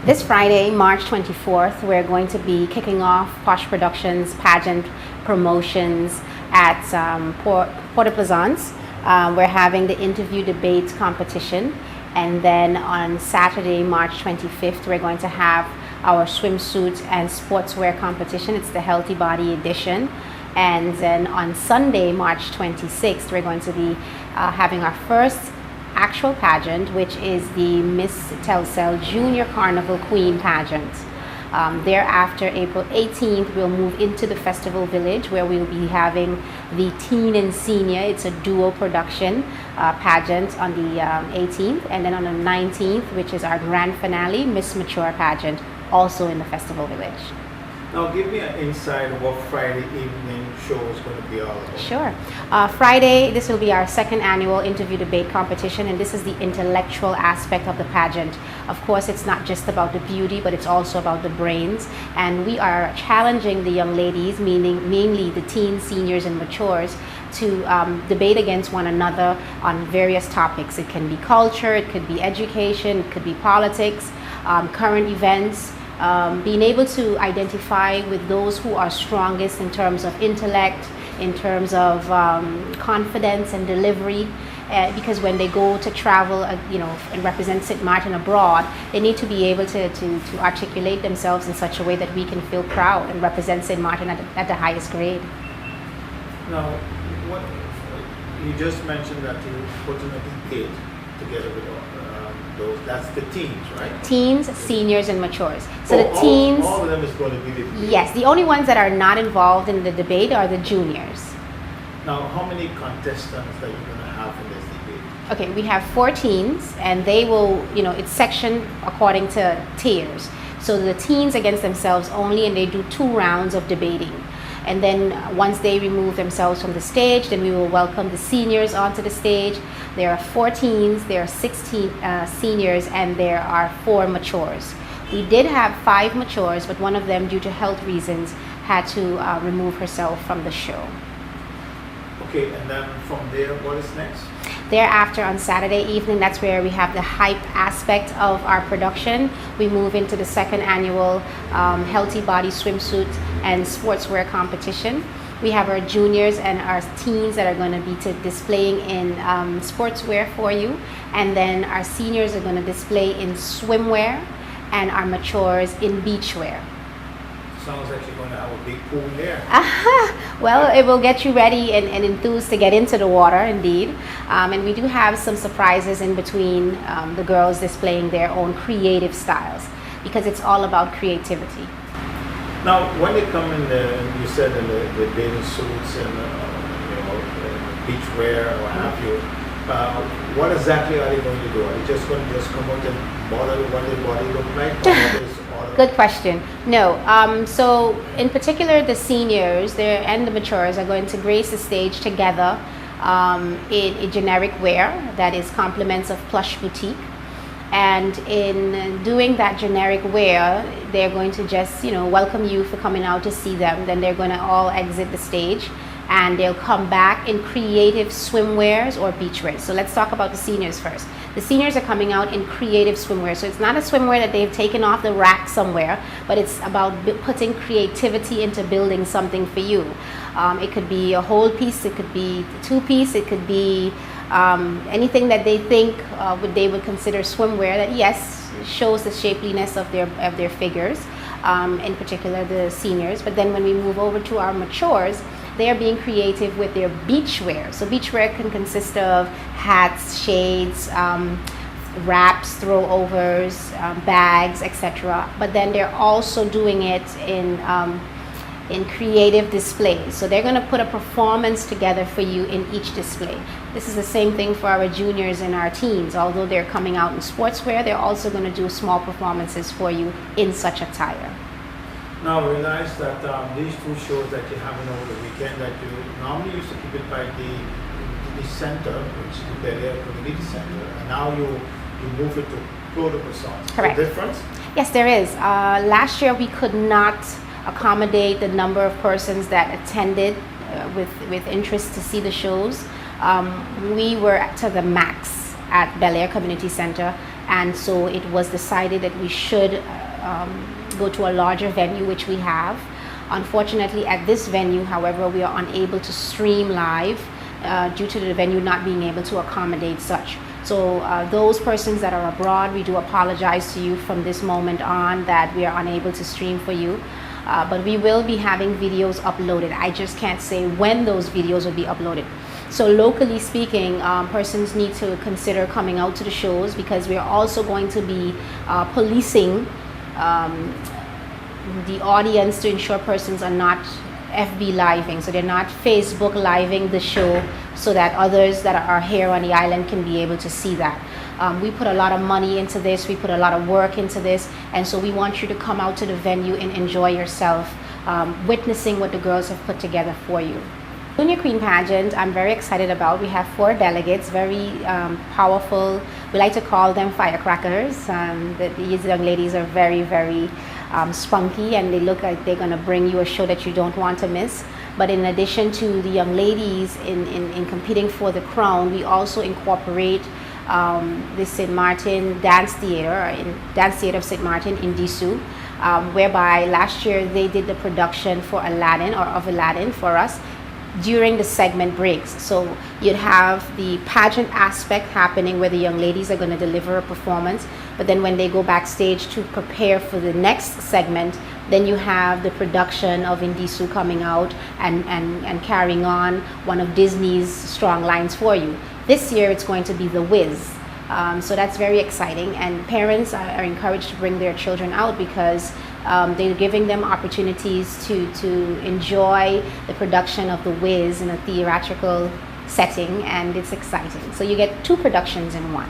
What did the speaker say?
This Friday, March 24th, we're going to be kicking off Posh Productions pageant promotions at Port Plaisance. We're having the interview debate competition, and then on Saturday, March 25th, we're going to have our swimsuit and sportswear competition. It's the Healthy Body edition. And then on Sunday, March 26th, we're going to be having our first actual pageant, which is the Miss Telcel Junior Carnival Queen pageant. Thereafter, April 18th, we'll move into the Festival Village, where we'll be having the Teen and Senior. It's a duo production pageant on the 18th, and then on the 19th, which is our grand finale, Miss Mature pageant, also in the Festival Village. Now give me an insight of what Friday evening show is going to be all about. Sure. Friday, this will be our second annual interview debate competition, and this is the intellectual aspect of the pageant. Of course, it's not just about the beauty, but it's also about the brains. And we are challenging the young ladies, meaning mainly the teens, seniors, and matures, to debate against one another on various topics. It can be culture, it could be education, it could be politics, current events. Being able to identify with those who are strongest in terms of intellect, in terms of confidence and delivery, because when they go to travel, and represent St. Maarten abroad, they need to be able to articulate themselves in such a way that we can feel proud and represent St. Maarten at the highest grade. Now, what you just mentioned that you put in a debate together with those, that's the teens, right? Teens, seniors, and matures. So the teens, all of them is going to be the debate. Yes, the only ones that are not involved in the debate are the juniors. Now, how many contestants that you're going to have in this debate? Okay, we have 4 teens, and they will, it's sectioned according to tiers. So the teens against themselves only, and they do 2 rounds of debating. And then once they remove themselves from the stage, then we will welcome the seniors onto the stage. There are 4 teens, there are 16 seniors, and there are 4 matures. We did have 5 matures, but one of them, due to health reasons, had to remove herself from the show. Okay, and then from there, what is next? Thereafter, on Saturday evening, that's where we have the hype aspect of our production. We move into the second annual Healthy Body swimsuit and sportswear competition. We have our juniors and our teens that are going to be displaying in sportswear for you. And then our seniors are going to display in swimwear, and our matures in beachwear. Sounds like you're going to have a big pool there. Well, it will get you ready and enthused to get into the water, indeed. And we do have some surprises in between the girls displaying their own creative styles, because it's all about creativity. Now, when they come in you said in the bathing suits and beachwear or what have you, what exactly are they going to do? Are they just going to come out and model what their body look like? Good question. No. So in particular, the seniors and the matures are going to grace the stage together in a generic wear that is compliments of Plush Boutique. And in doing that generic wear, they're going to just, welcome you for coming out to see them. Then they're going to all exit the stage, and they'll come back in creative swimwears or beachwear. So let's talk about the seniors first. The seniors are coming out in creative swimwear. So it's not a swimwear that they've taken off the rack somewhere, but it's about putting creativity into building something for you. It could be a whole piece, it could be 2-piece, it could be anything that they think they would consider swimwear that, yes, shows the shapeliness of their figures, in particular the seniors. But then when we move over to our matures, they are being creative with their beachwear. So beachwear can consist of hats, shades, wraps, throwovers, bags, etc. But then they're also doing it in creative displays. So they're going to put a performance together for you in each display. This is the same thing for our juniors and our teens. Although they're coming out in sportswear, they're also going to do small performances for you in such attire. Now I realize that these 2 shows that you're having over the weekend, that you normally used to keep it by the center, which is the Bel Air Community Center, and now you move it to Port Plaisance. Correct. The difference? Yes, there is. Last year we could not accommodate the number of persons that attended with interest to see the shows. We were to the max at Bel Air Community Center, and so it was decided that we should go to a larger venue, which we have. Unfortunately, at this venue, however, we are unable to stream live due to the venue not being able to accommodate such. So those persons that are abroad, we do apologize to you from this moment on that we are unable to stream for you. But we will be having videos uploaded. I just can't say when those videos will be uploaded. So locally speaking, persons need to consider coming out to the shows, because we are also going to be policing the audience to ensure persons are not FB living, so they're not Facebook living the show, so that others that are here on the island can be able to see that. We put a lot of money into this, we put a lot of work into this, and so we want you to come out to the venue and enjoy yourself, witnessing what the girls have put together for you. Junior Queen Pageant, I'm very excited about. We have 4 delegates, very powerful. We like to call them firecrackers. These young ladies are very, very spunky, and they look like they're going to bring you a show that you don't want to miss. But in addition to the young ladies in competing for the crown, we also incorporate the St. Martin Dance Theater, Dance Theater of St. Martin in Disu, whereby last year they did the production for Aladdin, or of Aladdin for us, during the segment breaks. So you'd have the pageant aspect happening where the young ladies are going to deliver a performance, but then when they go backstage to prepare for the next segment, then you have the production of Indisu coming out and carrying on one of Disney's strong lines for you. This year it's going to be The Wiz. So that's very exciting, and parents are encouraged to bring their children out, because they're giving them opportunities to enjoy the production of The Wiz in a theatrical setting, and it's exciting. So you get 2 productions in one.